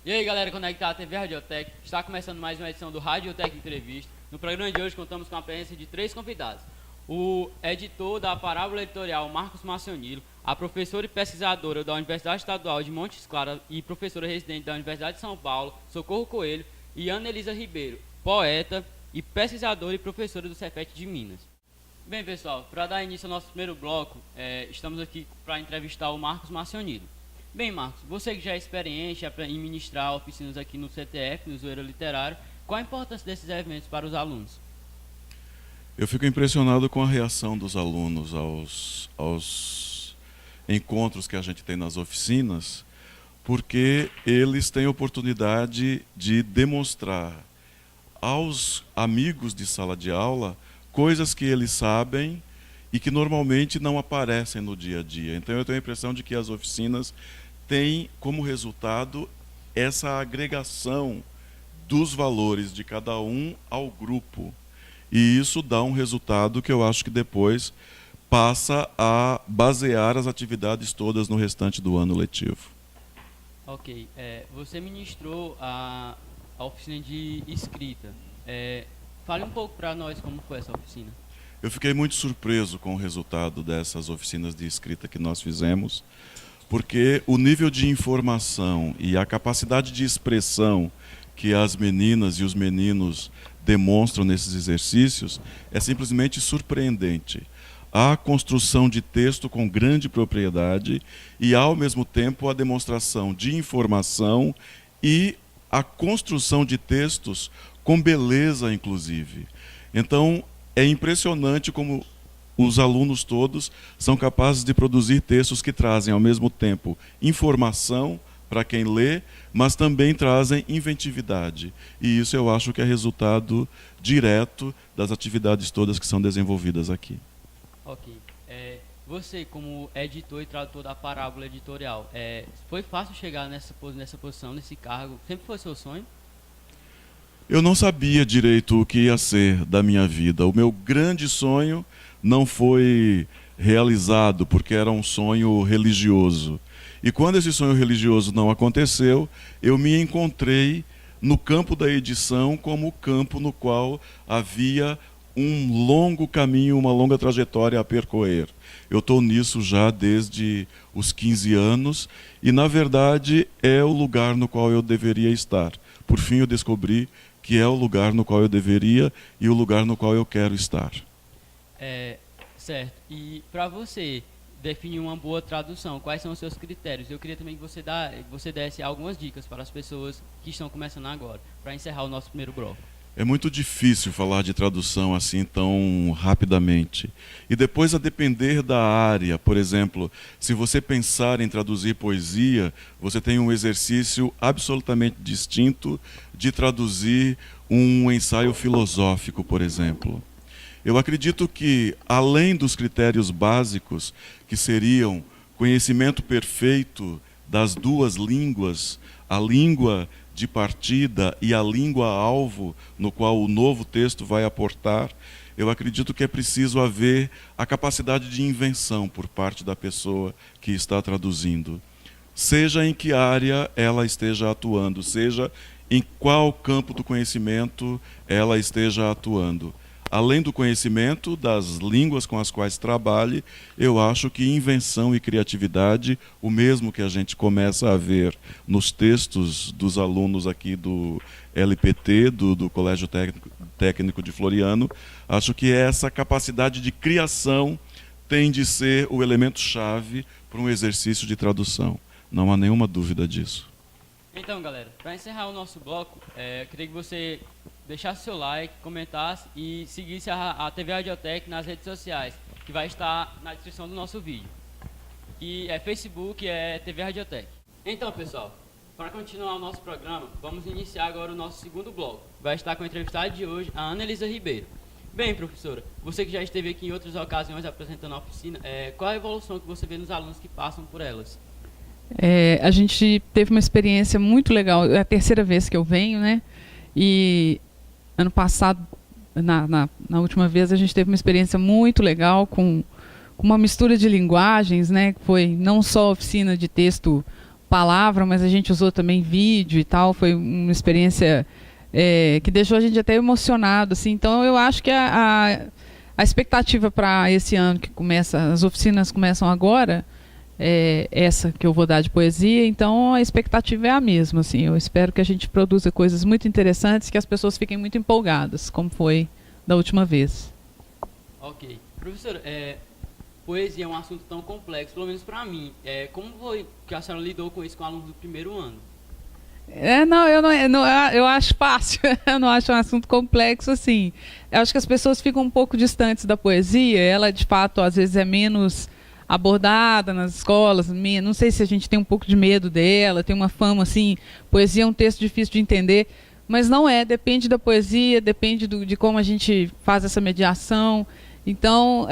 E aí, galera conectada à TV Radiotec, está começando mais uma edição do Radiotec Entrevista. No programa de hoje contamos com a presença de 3 convidados. O editor da Parábola Editorial, Marcos Marcionilo, a professora e pesquisadora da Universidade Estadual de Montes Claros e professora residente da Universidade de São Paulo, Socorro Coelho, e Ana Elisa Ribeiro, poeta e pesquisadora e professora do Cefet de Minas. Bem, pessoal, para dar início ao nosso primeiro bloco, estamos aqui para entrevistar o Marcos Marcionilo. Bem, Marcos, você que já é experiente em ministrar oficinas aqui no CTF, no Zoeira Literário, qual a importância desses eventos para os alunos? Eu fico impressionado com a reação dos alunos aos encontros que a gente tem nas oficinas, porque eles têm a oportunidade de demonstrar aos amigos de sala de aula coisas que eles sabem e que normalmente não aparecem no dia a dia. Então eu tenho a impressão de que as oficinas têm como resultado essa agregação dos valores de cada um ao grupo. E isso dá um resultado que eu acho que depois passa a basear as atividades todas no restante do ano letivo. Ok. Você ministrou a oficina de escrita. Fale um pouco para nós como foi essa oficina. Eu fiquei muito surpreso com o resultado dessas oficinas de escrita que nós fizemos, porque o nível de informação e a capacidade de expressão que as meninas e os meninos demonstram nesses exercícios é simplesmente surpreendente. Há construção de texto com grande propriedade e, ao mesmo tempo, a demonstração de informação e a construção de textos com beleza, inclusive. Então, é impressionante como os alunos todos são capazes de produzir textos que trazem, ao mesmo tempo, informação para quem lê, mas também trazem inventividade. E isso eu acho que é resultado direto das atividades todas que são desenvolvidas aqui. Ok. Você, como editor e tradutor da Parábola Editorial, foi fácil chegar nessa posição, nesse cargo? Sempre foi seu sonho? Eu não sabia direito o que ia ser da minha vida. O meu grande sonho não foi realizado, porque era um sonho religioso. E quando esse sonho religioso não aconteceu, eu me encontrei no campo da edição como o campo no qual havia um longo caminho, uma longa trajetória a percorrer. Eu estou nisso já desde os 15 anos e, na verdade, é o lugar no qual eu deveria estar. Por fim, eu descobri que é o lugar no qual eu deveria e o lugar no qual eu quero estar. Certo. E para você definir uma boa tradução, quais são os seus critérios? Eu queria também que você desse algumas dicas para as pessoas que estão começando agora, para encerrar o nosso primeiro bloco. É muito difícil falar de tradução assim tão rapidamente. E depois, a depender da área, por exemplo, se você pensar em traduzir poesia, você tem um exercício absolutamente distinto de traduzir um ensaio filosófico, por exemplo. Eu acredito que, além dos critérios básicos, que seriam conhecimento perfeito das duas línguas, a língua de partida e a língua-alvo no qual o novo texto vai aportar, eu acredito que é preciso haver a capacidade de invenção por parte da pessoa que está traduzindo. Seja em que área ela esteja atuando, seja em qual campo do conhecimento ela esteja atuando. Além do conhecimento das línguas com as quais trabalhe, eu acho que invenção e criatividade, o mesmo que a gente começa a ver nos textos dos alunos aqui do LPT, do Colégio Técnico de Floriano, acho que essa capacidade de criação tem de ser o elemento-chave para um exercício de tradução. Não há nenhuma dúvida disso. Então, galera, para encerrar o nosso bloco, eu queria que você deixasse seu like, comentasse e seguisse a TV Radiotec nas redes sociais, que vai estar na descrição do nosso vídeo. E Facebook é TV Radiotec. Então, pessoal, para continuar o nosso programa, vamos iniciar agora o nosso segundo bloco. Vai estar com a entrevistada de hoje, a Ana Elisa Ribeiro. Bem, professora, você que já esteve aqui em outras ocasiões apresentando a oficina, qual a evolução que você vê nos alunos que passam por elas? A gente teve uma experiência muito legal, é a terceira vez que eu venho, né? E ano passado, na última vez, a gente teve uma experiência muito legal com uma mistura de linguagens, né? Foi não só oficina de texto palavra, mas a gente usou também vídeo e tal. Foi uma experiência que deixou a gente até emocionado, assim. Então eu acho que a expectativa para esse ano que começa, as oficinas começam agora, essa que eu vou dar de poesia, então a expectativa é a mesma, assim. Eu espero que a gente produza coisas muito interessantes, que as pessoas fiquem muito empolgadas, como foi da última vez. Ok. Professora, poesia é um assunto tão complexo, pelo menos para mim. Como foi que a senhora lidou com isso com alunos do primeiro ano? Eu acho fácil. Eu não acho um assunto complexo, assim. Eu acho que as pessoas ficam um pouco distantes da poesia. Ela, de fato, às vezes é menos abordada nas escolas. Não sei se a gente tem um pouco de medo dela, tem uma fama, assim, poesia é um texto difícil de entender, mas não é. Depende da poesia, depende de como a gente faz essa mediação. Então,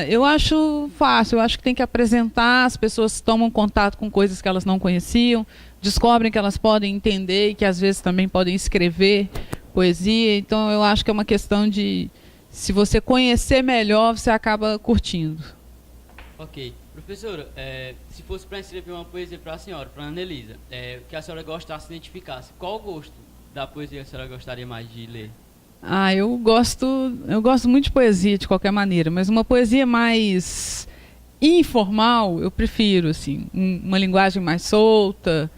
eu acho fácil, eu acho que tem que apresentar, as pessoas tomam contato com coisas que elas não conheciam, descobrem que elas podem entender e que às vezes também podem escrever poesia. Então, eu acho que é uma questão de, se você conhecer melhor, você acaba curtindo. Ok. Professora, se fosse para escrever uma poesia para a senhora, para a Anelisa, que a senhora gostasse, identificasse, qual o gosto da poesia que a senhora gostaria mais de ler? Eu gosto muito de poesia, de qualquer maneira, mas uma poesia mais informal, eu prefiro, assim, uma linguagem mais solta.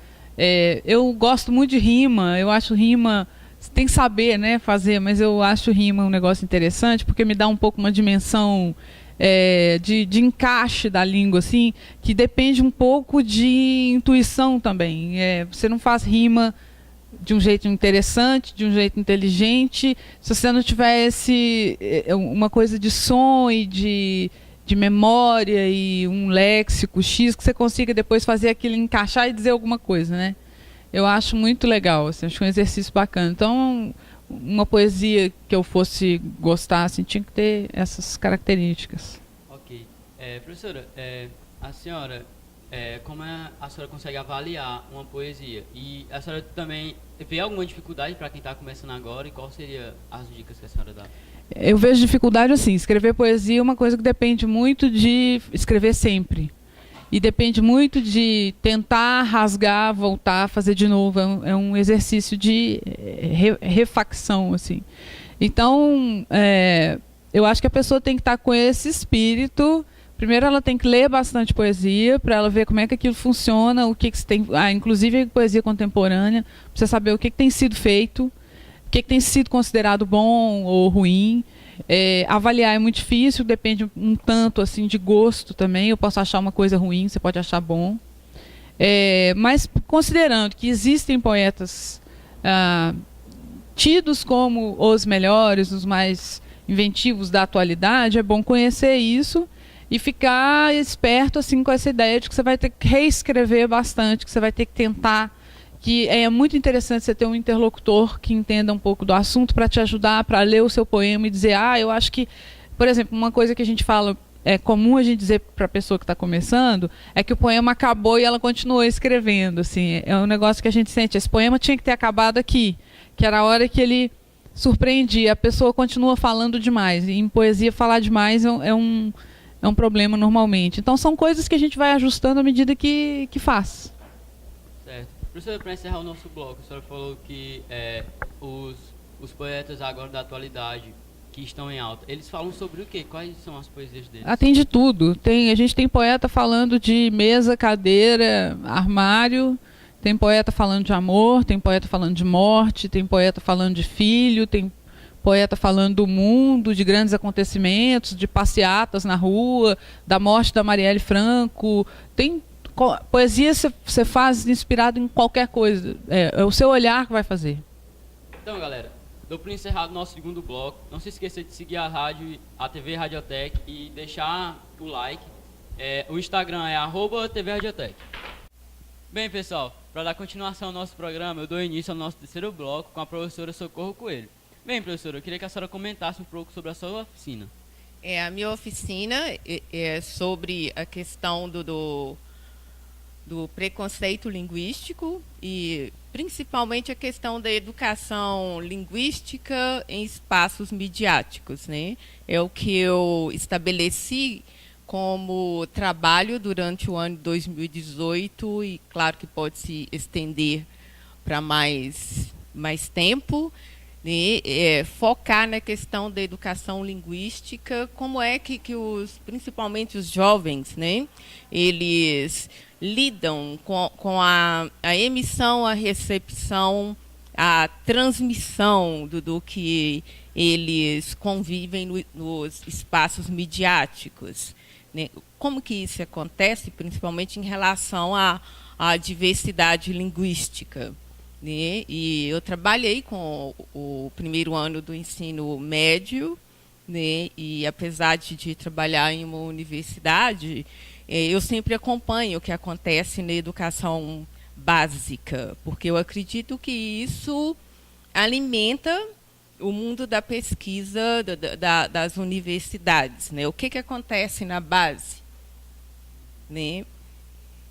Eu gosto muito de rima, eu acho rima, tem que saber, né, fazer, mas eu acho rima um negócio interessante, porque me dá um pouco uma dimensão de encaixe da língua, assim, que depende um pouco de intuição também. Você não faz rima de um jeito interessante, de um jeito inteligente, se você não tiver uma coisa de som e de memória e um léxico X, que você consiga depois fazer aquilo encaixar e dizer alguma coisa, né? Eu acho muito legal, assim, acho um exercício bacana. Então, uma poesia que eu fosse gostar, assim, tinha que ter essas características. Ok. Professora, a senhora, como a senhora consegue avaliar uma poesia? E a senhora também vê alguma dificuldade para quem está começando agora? E quais seriam as dicas que a senhora dá? Eu vejo dificuldade assim, escrever poesia é uma coisa que depende muito de escrever sempre. E depende muito de tentar rasgar, voltar, fazer de novo. É um exercício de refacção, assim. Então, eu acho que a pessoa tem que estar com esse espírito. Primeiro, ela tem que ler bastante poesia para ela ver como é que aquilo funciona, o que se tem, inclusive poesia contemporânea, para você saber o que tem sido feito, o que tem sido considerado bom ou ruim. Avaliar é muito difícil, depende um tanto assim de gosto também. Eu posso achar uma coisa ruim, você pode achar bom. Mas considerando que existem poetas tidos como os melhores, os mais inventivos da atualidade, é bom conhecer isso e ficar esperto assim com essa ideia de que você vai ter que reescrever bastante, que você vai ter que tentar, que é muito interessante você ter um interlocutor que entenda um pouco do assunto para te ajudar, para ler o seu poema e dizer, eu acho que, por exemplo, uma coisa que a gente fala, é comum a gente dizer para a pessoa que está começando, é que o poema acabou e ela continuou escrevendo, assim, é um negócio que a gente sente, esse poema tinha que ter acabado aqui, que era a hora que ele surpreendia, a pessoa continua falando demais, e em poesia falar demais é um problema normalmente. Então são coisas que a gente vai ajustando à medida que faz. Certo. Professora, para encerrar o nosso bloco, a senhora falou que os poetas agora da atualidade que estão em alta, eles falam sobre o quê? Quais são as poesias deles? Tem de tudo. A gente tem poeta falando de mesa, cadeira, armário, tem poeta falando de amor, tem poeta falando de morte, tem poeta falando de filho, tem poeta falando do mundo, de grandes acontecimentos, de passeatas na rua, da morte da Marielle Franco. Tem poesia, você faz inspirado em qualquer coisa. É o seu olhar que vai fazer. Então, galera, dou por encerrado o nosso segundo bloco. Não se esqueça de seguir a TV Radiotech e deixar o like. O Instagram é @TVRadiotech. Bem, pessoal, para dar continuação ao nosso programa, eu dou início ao nosso terceiro bloco com a professora Socorro Coelho. Bem, professora, eu queria que a senhora comentasse um pouco sobre a sua oficina. A minha oficina é sobre a questão do preconceito linguístico e principalmente a questão da educação linguística em espaços midiáticos, né? É o que eu estabeleci como trabalho durante o ano de 2018 e claro que pode se estender para mais tempo, né? Focar na questão da educação linguística, como é que principalmente os jovens, né, eles lidam com a emissão, a recepção, a transmissão do que eles convivem nos espaços midiáticos, né? Como que isso acontece, principalmente em relação à diversidade linguística, né? E eu trabalhei com o primeiro ano do ensino médio, né? E apesar de trabalhar em uma universidade, eu sempre acompanho o que acontece na educação básica, porque eu acredito que isso alimenta o mundo da pesquisa das universidades, né? O que acontece na base, né?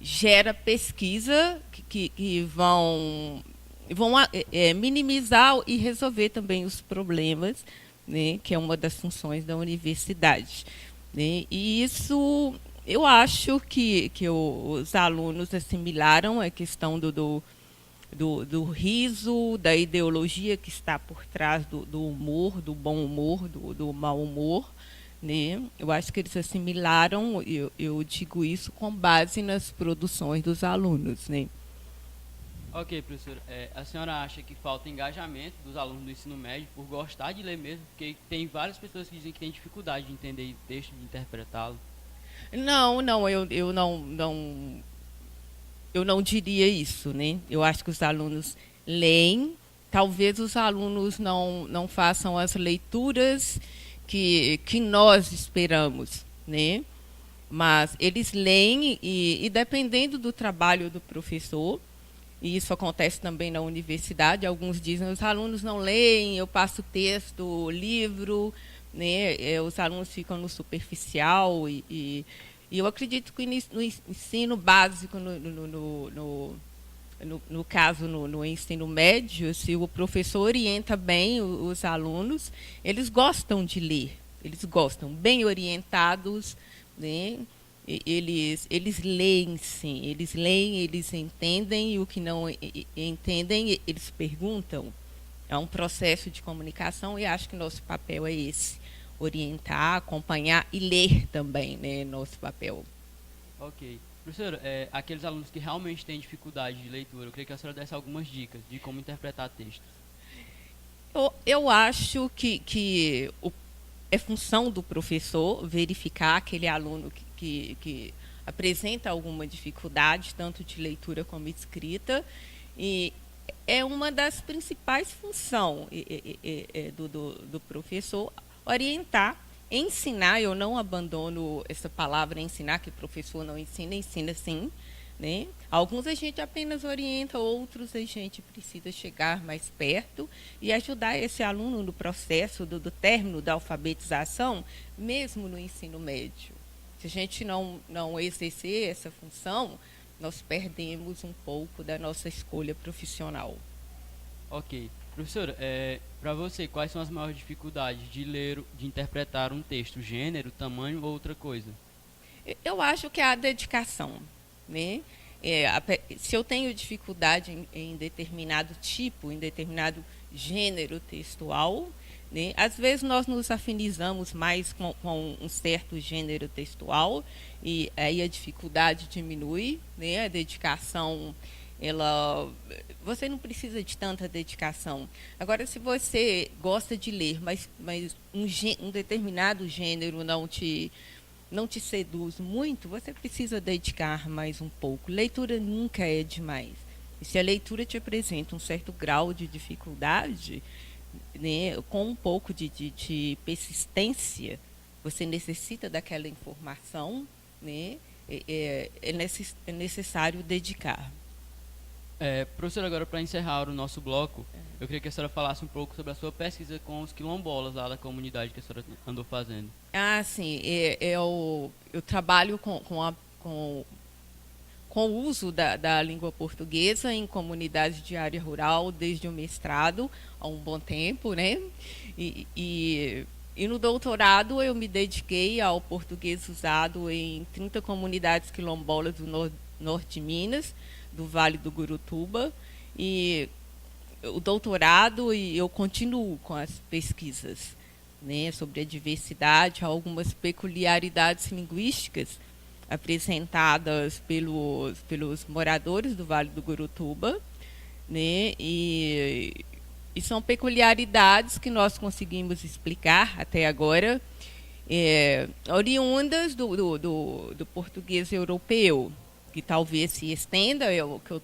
Gera pesquisa que vão minimizar e resolver também os problemas, né? Que é uma das funções da universidade, né? E isso eu acho que os alunos assimilaram a questão do riso, da ideologia que está por trás do humor, do bom humor, do mau humor, né? Eu acho que eles assimilaram, eu digo isso com base nas produções dos alunos, né? Ok, professora. A senhora acha que falta engajamento dos alunos do ensino médio por gostar de ler mesmo? Porque tem várias pessoas que dizem que têm dificuldade de entender o texto, de interpretá-lo. Não, eu não diria isso, né? Eu acho que os alunos leem, talvez os alunos não façam as leituras que nós esperamos, né? Mas eles leem e dependendo do trabalho do professor, e isso acontece também na universidade, alguns dizem os alunos não leem, eu passo texto, livro, né? Os alunos ficam no superficial e eu acredito que no ensino básico, no caso, no ensino médio, se o professor orienta bem os alunos, eles gostam de ler, eles gostam, bem orientados, né? Eles leem, sim, eles leem, eles entendem, e o que não entendem, eles perguntam. É um processo de comunicação e acho que nosso papel é esse, orientar, acompanhar e ler também, né, nosso papel. Ok. Professora, aqueles alunos que realmente têm dificuldade de leitura, eu queria que a senhora desse algumas dicas de como interpretar textos. Eu acho que é função do professor verificar aquele aluno que apresenta alguma dificuldade, tanto de leitura como escrita, e é uma das principais funções do professor orientar, ensinar. Eu não abandono essa palavra ensinar, que o professor não ensina, ensina sim, né? Alguns a gente apenas orienta, outros a gente precisa chegar mais perto e ajudar esse aluno no processo do término da alfabetização, mesmo no ensino médio. Se a gente não exercer essa função, nós perdemos um pouco da nossa escolha profissional. Ok. Professora, para você, quais são as maiores dificuldades de ler, de interpretar um texto? Gênero, tamanho ou outra coisa? Eu acho que é a dedicação, né? Se eu tenho dificuldade em determinado tipo, em determinado gênero textual, né? Às vezes nós nos afinizamos mais com um certo gênero textual e aí a dificuldade diminui, né? A dedicação, você não precisa de tanta dedicação. Agora, se você gosta de ler, mas um determinado gênero não te seduz muito, você precisa dedicar mais um pouco. Leitura nunca é demais. E se a leitura te apresenta um certo grau de dificuldade, né, com um pouco de persistência, você necessita daquela informação, né, é necessário dedicar. Professora, agora para encerrar o nosso bloco, eu queria que a senhora falasse um pouco sobre a sua pesquisa com os quilombolas lá da comunidade que a senhora andou fazendo. Sim, eu trabalho com o uso da língua portuguesa em comunidades de área rural desde o mestrado, há um bom tempo, né? E E no doutorado eu me dediquei ao português usado em 30 comunidades quilombolas do norte de Minas, do Vale do Gurutuba. E o doutorado, e eu continuo com as pesquisas, né, sobre a diversidade, algumas peculiaridades linguísticas apresentadas pelos moradores do Vale do Gurutuba, né, e são peculiaridades que nós conseguimos explicar até agora, oriundas do português europeu, que talvez se estenda, é o que eu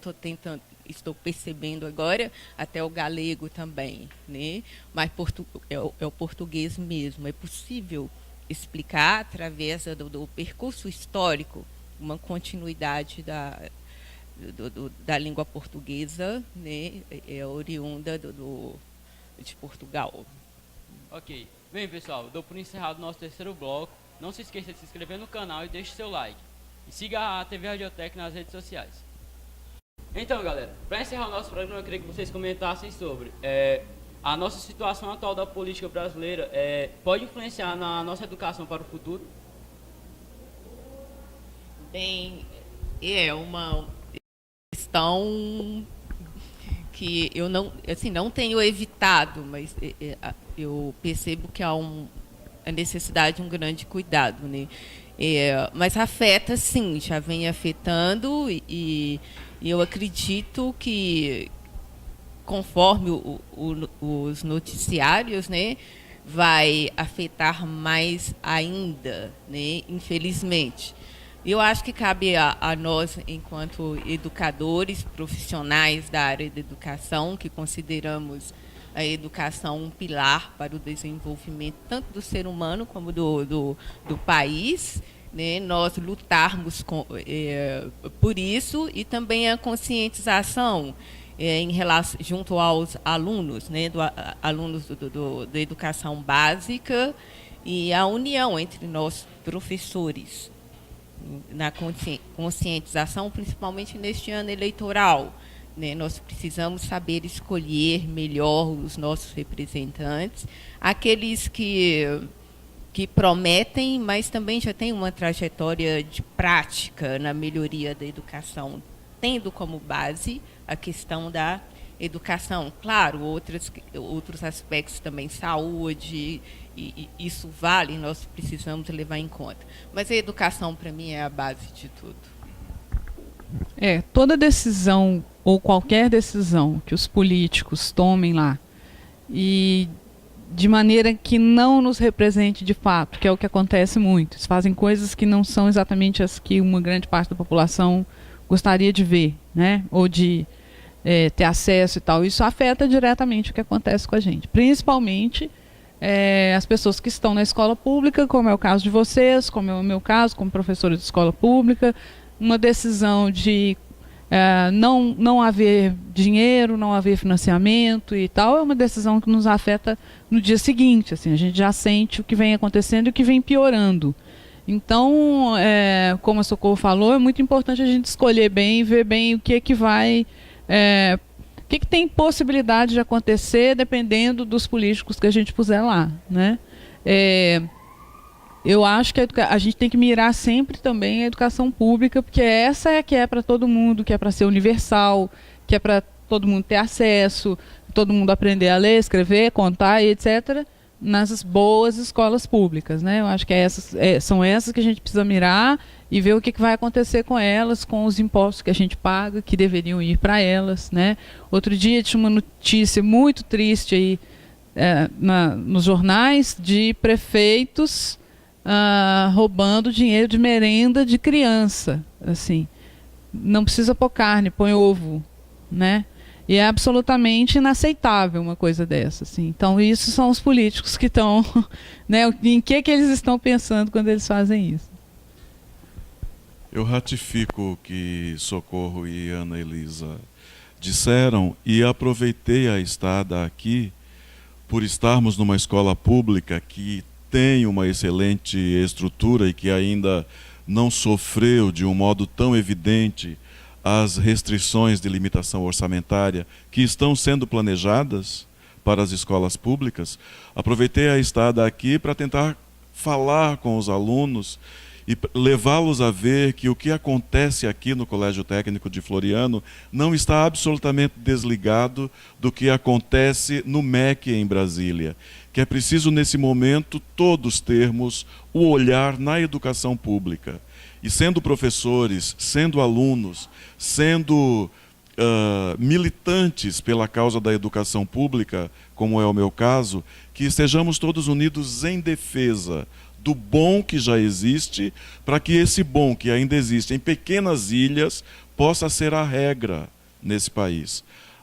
estou percebendo agora, até o galego também, né? Mas é o português mesmo. É possível explicar, através do percurso histórico, uma continuidade da língua portuguesa, né? Oriunda de Portugal. Ok. Bem, pessoal, dou por encerrado o nosso terceiro bloco. Não se esqueça de se inscrever no canal e deixe seu like. E siga a TV Radiotech nas redes sociais. Então, galera, para encerrar o nosso programa, eu queria que vocês comentassem sobre a nossa situação atual da política brasileira. Pode influenciar na nossa educação para o futuro? Bem, é uma questão que eu não tenho evitado, mas eu percebo que há a necessidade de um grande cuidado, né? Mas afeta, sim, já vem afetando, e eu acredito que, conforme os noticiários, né, vai afetar mais ainda, né, infelizmente. Eu acho que cabe a nós, enquanto educadores, profissionais da área da educação, que consideramos a educação um pilar para o desenvolvimento tanto do ser humano como do país, né, nós lutarmos por isso, e também a conscientização junto aos alunos, né, alunos da educação básica, e a união entre nós, professores, na conscientização, principalmente neste ano eleitoral. Nós precisamos saber escolher melhor os nossos representantes, aqueles que prometem, mas também já têm uma trajetória de prática na melhoria da educação, tendo como base a questão da educação. Claro, outros aspectos também, saúde, e isso vale, nós precisamos levar em conta. Mas a educação, para mim, é a base de tudo. Toda decisão, ou qualquer decisão que os políticos tomem lá, e de maneira que não nos represente de fato, que é o que acontece muito. Eles fazem coisas que não são exatamente as que uma grande parte da população gostaria de ver, né? Ou de ter acesso e tal. Isso afeta diretamente o que acontece com a gente. Principalmente as pessoas que estão na escola pública, como é o caso de vocês, como é o meu caso, como professora de escola pública. Uma decisão de não haver dinheiro, não haver financiamento e tal, é uma decisão que nos afeta no dia seguinte. Assim, a gente já sente o que vem acontecendo e o que vem piorando. Então, como a Socorro falou, é muito importante a gente escolher bem e ver bem o que vai... o que tem possibilidade de acontecer dependendo dos políticos que a gente puser lá, né? Eu acho que a gente tem que mirar sempre também a educação pública, porque essa é a que é para todo mundo, que é para ser universal, que é para todo mundo ter acesso, todo mundo aprender a ler, escrever, contar, etc., nas boas escolas públicas, né? Eu acho que são essas que a gente precisa mirar e ver o que vai acontecer com elas, com os impostos que a gente paga, que deveriam ir para elas, né? Outro dia tinha uma notícia muito triste aí nos jornais de prefeitos roubando dinheiro de merenda de criança. Assim, não precisa pôr carne, põe ovo, né? E é absolutamente inaceitável uma coisa dessa. Assim. Então, isso são os políticos que estão... né, em que eles estão pensando quando eles fazem isso? Eu ratifico o que Socorro e Ana Elisa disseram e aproveitei a estada aqui por estarmos numa escola pública que tem uma excelente estrutura e que ainda não sofreu de um modo tão evidente as restrições de limitação orçamentária que estão sendo planejadas para as escolas públicas, aproveitei a estada aqui para tentar falar com os alunos e levá-los a ver que o que acontece aqui no Colégio Técnico de Floriano não está absolutamente desligado do que acontece no MEC em Brasília, que é preciso nesse momento todos termos o olhar na educação pública. E sendo professores, sendo alunos, sendo militantes pela causa da educação pública, como é o meu caso, que estejamos todos unidos em defesa do bom que já existe, para que esse bom que ainda existe em pequenas ilhas possa ser a regra nesse país.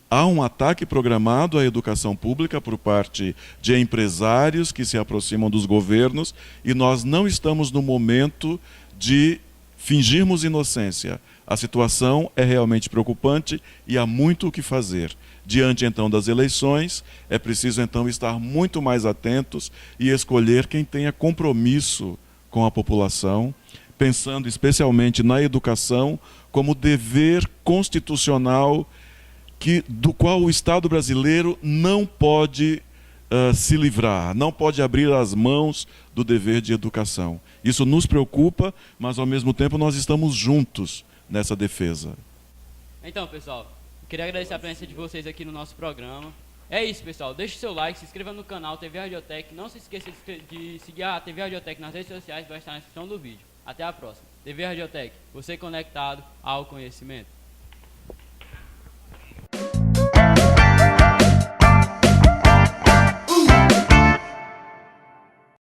Há um ataque programado à educação pública por parte de empresários que se aproximam dos governos e nós não estamos no momento de fingirmos inocência. A situação é realmente preocupante e há muito o que fazer. Diante, então, das eleições, é preciso, então, estar muito mais atentos e escolher quem tenha compromisso com a população, pensando especialmente na educação como dever constitucional do qual o Estado brasileiro não pode se livrar, não pode abrir as mãos do dever de educação. Isso nos preocupa, mas, ao mesmo tempo, nós estamos juntos nessa defesa. Então, pessoal, queria agradecer a presença de vocês aqui no nosso programa. É isso, pessoal. Deixe seu like, se inscreva no canal TV Radiotec. Não se esqueça de seguir a TV Radiotec nas redes sociais, vai estar na descrição do vídeo. Até a próxima. TV Radiotec, você conectado ao conhecimento.